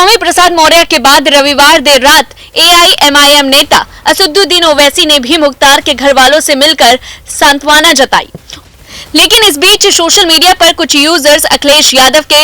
स्वामी प्रसाद मौर्य के बाद रविवार देर रात एआईएमआईएम नेता असदुद्दीन ओवैसी ने भी मुख्तार के घर वालों से मिलकर सांत्वना जताई। लेकिन इस बीच सोशल मीडिया पर कुछ यूजर्स अखिलेश यादव के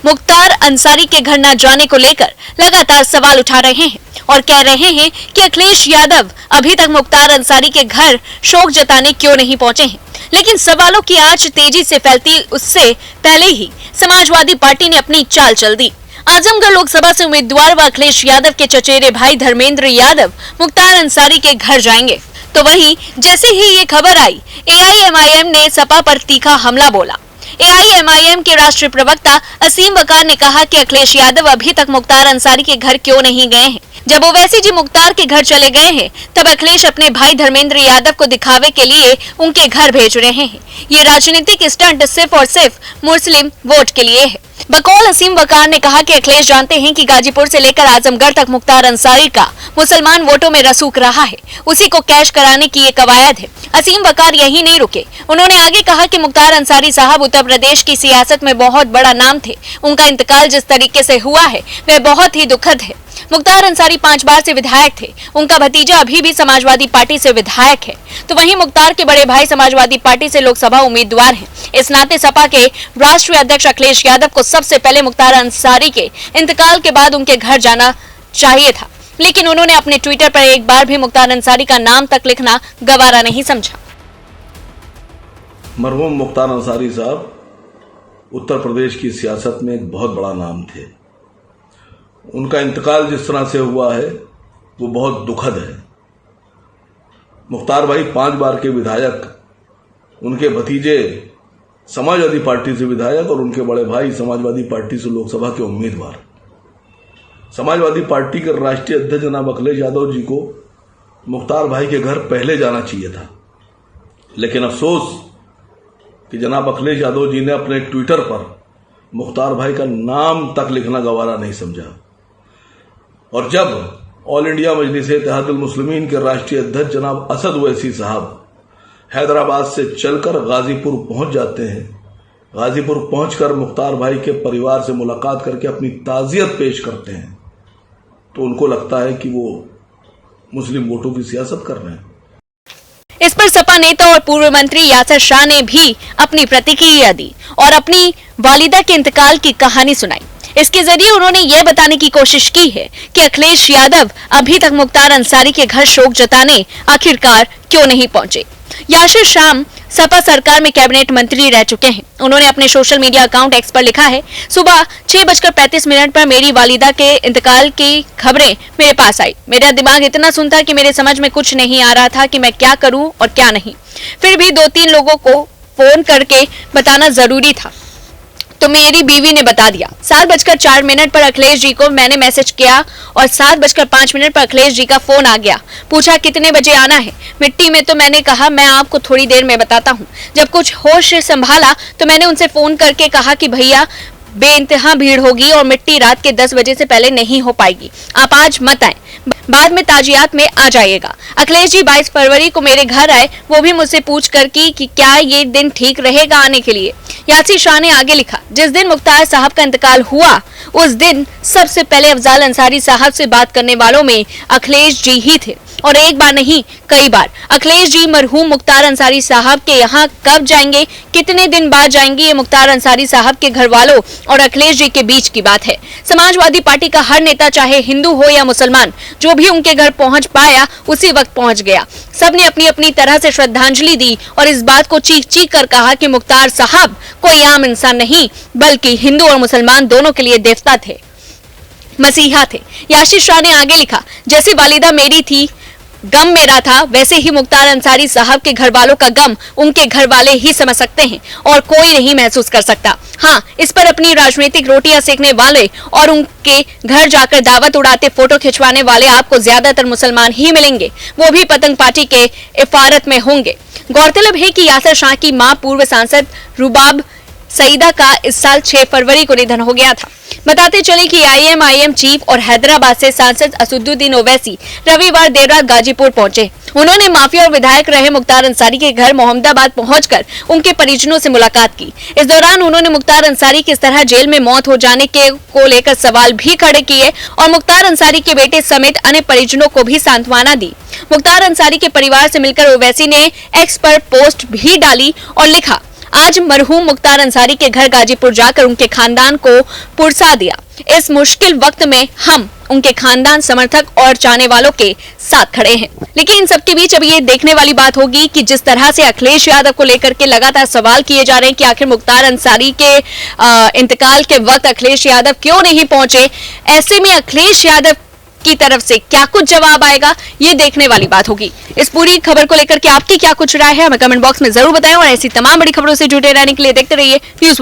मुख्तार अंसारी के घर न जाने को लेकर लगातार सवाल उठा रहे हैं और कह रहे हैं कि अखिलेश यादव अभी तक मुख्तार अंसारी के घर शोक जताने क्यों नहीं पहुंचे हैं। लेकिन सवालों की आंच तेजी से फैलती उससे पहले ही समाजवादी पार्टी ने अपनी चाल चल दी। आजमगढ़ लोकसभा से उम्मीदवार व अखिलेश यादव के चचेरे भाई धर्मेंद्र यादव मुख्तार अंसारी के घर जाएंगे। तो वहीं जैसे ही ये खबर आई, एआईएमआईएम ने सपा पर तीखा हमला बोला। एआईएमआईएम के राष्ट्रीय प्रवक्ता असीम वकार ने कहा कि अखिलेश यादव अभी तक मुख्तार अंसारी के घर क्यों नहीं गए हैं। जब ओवैसी जी मुख्तार के घर चले गए हैं, तब अखिलेश अपने भाई धर्मेंद्र यादव को दिखावे के लिए उनके घर भेज रहे हैं। ये राजनीतिक स्टंट सिर्फ और सिर्फ मुस्लिम वोट के लिए है। बकौल असीम वकार ने कहा कि अखिलेश जानते हैं कि गाजीपुर से लेकर आजमगढ़ तक मुख्तार अंसारी का मुसलमान वोटों में रसूख रहा है, उसी को कैश कराने की ये कवायद है। असीम वकार यही नहीं रुके, उन्होंने आगे कहा कि मुख्तार अंसारी साहब उत्तर प्रदेश की सियासत में बहुत बड़ा नाम थे। उनका इंतकाल जिस तरीके से हुआ है वह बहुत ही दुखद है। मुख्तार अंसारी 5 बार से विधायक थे, उनका भतीजा अभी भी समाजवादी पार्टी से विधायक है, तो वहीं मुख्तार के बड़े भाई समाजवादी पार्टी से लोकसभा उम्मीदवार हैं। इस नाते सपा के राष्ट्रीय अध्यक्ष अखिलेश यादव को सबसे पहले मुख्तार अंसारी के इंतकाल के बाद उनके घर जाना चाहिए था, लेकिन उन्होंने अपने ट्विटर पर एक बार भी मुख्तार अंसारी का नाम तक लिखना गवारा नहीं समझा। मरहूम मुख्तार अंसारी साहब उत्तर प्रदेश की सियासत में एक बहुत बड़ा नाम थे। उनका इंतकाल जिस तरह से हुआ है वो बहुत दुखद है। मुख्तार भाई 5 बार के विधायक, उनके भतीजे समाजवादी पार्टी से विधायक और उनके बड़े भाई समाजवादी पार्टी से लोकसभा के उम्मीदवार। समाजवादी पार्टी के राष्ट्रीय अध्यक्ष जनाब अखिलेश यादव जी को मुख्तार भाई के घर पहले जाना चाहिए था, लेकिन अफसोस कि जनाब अखिलेश यादव जी ने अपने ट्विटर पर मुख्तार भाई का नाम तक लिखना गवारा नहीं समझा। और जब ऑल इंडिया मजलिस-ए-इत्तेहादुल मुस्लिमीन के राष्ट्रीय अध्यक्ष जनाब असद ओवैसी साहब हैदराबाद से चलकर गाजीपुर पहुंच जाते हैं, गाजीपुर पहुंचकर मुख्तार भाई के परिवार से मुलाकात करके अपनी ताज़ियत पेश करते हैं, तो उनको लगता है कि वो मुस्लिम वोटों की सियासत कर रहे हैं। इस पर सपा नेता और पूर्व मंत्री यासिर शाह ने भी अपनी प्रतिक्रिया दी और अपनी वालिदा के इंतकाल की कहानी सुनाई। इसके जरिए उन्होंने यह बताने की कोशिश की है कि अखिलेश यादव अभी तक मुख्तार अंसारी के घर शोक जताने आखिरकार क्यों नहीं पहुंचे। यासिर शाह सपा सरकार में कैबिनेट मंत्री रह चुके हैं। उन्होंने अपने सोशल मीडिया अकाउंट एक्स पर लिखा है, सुबह 6:35 पर मेरी वालिदा के इंतकाल की खबरें मेरे पास आई। मेरा दिमाग इतना सुन था कि मेरे समझ में कुछ नहीं आ रहा था कि मैं क्या करूं और क्या नहीं। फिर भी 2-3 लोगों को फोन करके बताना जरूरी था, तो मेरी बीवी ने बता दिया। 7:04 पर अखिलेश जी को मैंने मैसेज किया और 7:05 पर अखिलेश जी का फोन आ गया। पूछा कितने बजे आना है मिट्टी में, तो मैंने कहा मैं आपको थोड़ी देर में बताता हूँ। जब कुछ होश संभाला तो मैंने उनसे फोन करके कहा कि भैया बेइंतहा भीड़ होगी और मिट्टी रात के 10 बजे से पहले नहीं हो पाएगी, आप आज मत आए, बाद में ताजियात में आ जाइएगा। अखिलेश जी 22 फरवरी को मेरे घर आए, वो भी मुझसे पूछ कर कि क्या ये दिन ठीक रहेगा आने के लिए। यासिर शाह ने आगे लिखा, जिस दिन मुख्तार साहब का इंतकाल हुआ उस दिन सबसे पहले अफजाल अंसारी साहब से बात करने वालों में अखिलेश जी ही थे, और एक बार नहीं कई बार। अखिलेश जी मरहूम मुख्तार अंसारी साहब के यहाँ कब जाएंगे, कितने दिन बाद जाएंगे, ये मुख्तार अंसारी साहब के घर वालों और अखिलेश जी के बीच की बात है। समाजवादी पार्टी का हर नेता चाहे हिंदू हो या मुसलमान, जो भी उनके घर पहुंच पाया उसी वक्त पहुंच गया। सबने अपनी अपनी तरह से श्रद्धांजलि दी और इस बात को चीख चीख कर कहा कि मुख्तार साहब कोई आम इंसान नहीं बल्कि हिंदू और मुसलमान दोनों के लिए देवता थे, मसीहा थे। यासिर शाह ने आगे लिखा, जैसे वालिदा मेरी थी गम मेरा था, वैसे ही मुख्तार अंसारी साहब के घर वालों का गम उनके घर वाले ही समझ सकते हैं और कोई नहीं महसूस कर सकता। हाँ, इस पर अपनी राजनीतिक रोटियां सेकने वाले और उनके घर जाकर दावत उड़ाते फोटो खिंचवाने वाले आपको ज्यादातर मुसलमान ही मिलेंगे, वो भी पतंग पार्टी के इफारत में होंगे। गौरतलब है कि यासिर शाह की मां पूर्व सांसद रुबाब सईदा का इस साल 6 फरवरी को निधन हो गया था। बताते चले कि आईएम चीफ और हैदराबाद से सांसद असदुद्दीन ओवैसी रविवार देर रात गाजीपुर पहुंचे। उन्होंने माफिया और विधायक रहे मुख्तार अंसारी के घर मोहम्मदाबाद पहुंचकर उनके परिजनों से मुलाकात की। इस दौरान उन्होंने मुख्तार अंसारी किस तरह जेल में मौत हो जाने को लेकर सवाल भी खड़े किए और मुख्तार अंसारी के बेटे समेत अन्य परिजनों को भी सांत्वना दी। मुख्तार अंसारी के परिवार से मिलकर ओवैसी ने एक्स पर पोस्ट भी डाली और लिखा, आज मरहूम मुख्तार अंसारी के घर गाजीपुर जाकर उनके खानदान को पुरसा दिया। इस मुश्किल वक्त में हम उनके खानदान, समर्थक और चाहने वालों के साथ खड़े हैं। लेकिन इन सबके बीच अब ये देखने वाली बात होगी कि जिस तरह से अखिलेश यादव को लेकर के लगातार सवाल किए जा रहे हैं कि आखिर मुख्तार अंसारी के इंतकाल के वक्त अखिलेश यादव क्यों नहीं पहुंचे, ऐसे में अखिलेश यादव की तरफ से क्या कुछ जवाब आएगा, ये देखने वाली बात होगी। इस पूरी खबर को लेकर के आपकी क्या कुछ राय है, हमें कमेंट बॉक्स में जरूर बताएं और ऐसी तमाम बड़ी खबरों से जुड़े रहने के लिए देखते रहिए न्यूज़ 1।